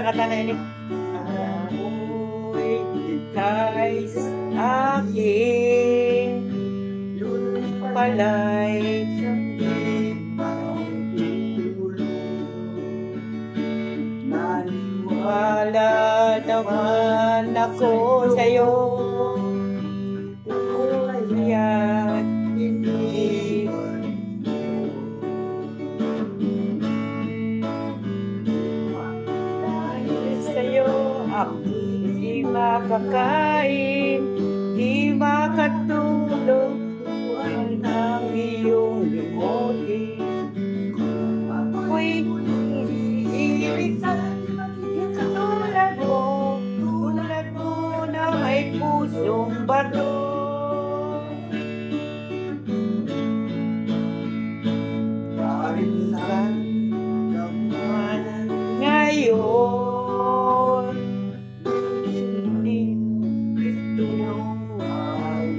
yung kanta na yun. Amoy kay akin, pala'y naniwala naman ako sa'yo. Kaya't hindi sa'yo ako di makakain, di makatulog ng iyong limutin. Ako'y iibig sa tulad mo na may pusong bato. Parinsan ka man ngayon, hindi ito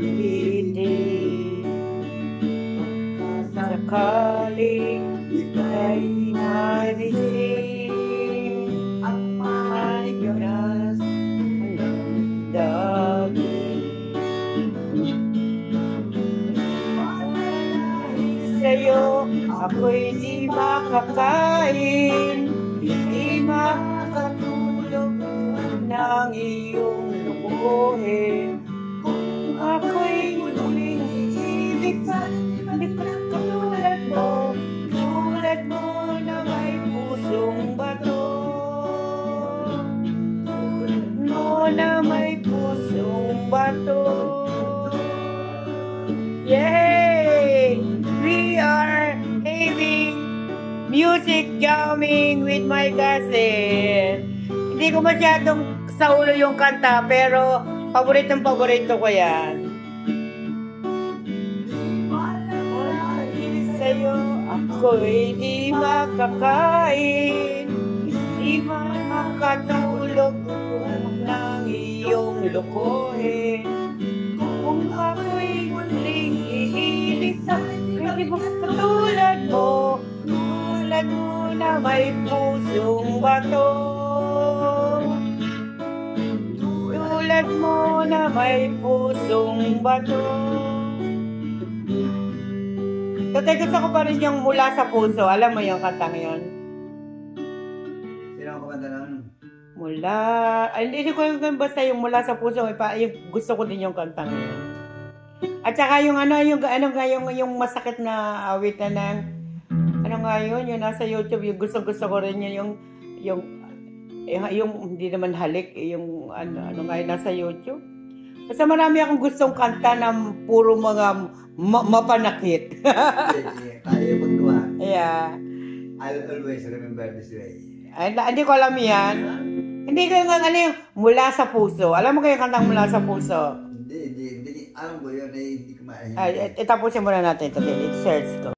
ulitin. Sakaling ika'y narising at maigas ng daging. Sa'yo ako'y di makakain, di makatulog ng iyong lubuhin. Kung ako'y muling ibig ka, hindi ka tulad mo na may pusong bato. Tulad mo na may pusong bato. Yay! We are having music jamming with my cousin. Hindi ko masyadong sa ulo yung kanta, pero paboritong paborito ko yan. Sa'yo ako'y di makakain, di makatulog ng iyong lukuhin. Kung ako'y muling iilig sa hindi mo tulad mo na may pusong bato. Tulad mo na may pusong bato. Tatay, gusto ko pa rin yung Mula sa Puso. Alam mo yung kantang yun? Sino ang kumanta nun? Mula... Ay, hindi ko yung basta yung Mula sa Puso. Yung, gusto ko din yung kantang yun. At saka yung yung masakit na awit na ng... Ano nga yun? Yung nasa YouTube. Yung gusto ko rin yun. Yung hindi naman halik. Yung ano nga yun nasa YouTube. Basta marami akong gustong kanta na puro mga mapanakit. Tayo maggawa. Yeah. I'll always remember this way. Ay, hindi ko alam yan. Hindi ko yung yung Mula sa Puso. Alam mo kayo kantang Mula sa Puso? Hindi. Alam ko yun, hindi ko maahin. Ay, itapusin muna natin ito. I-search ko.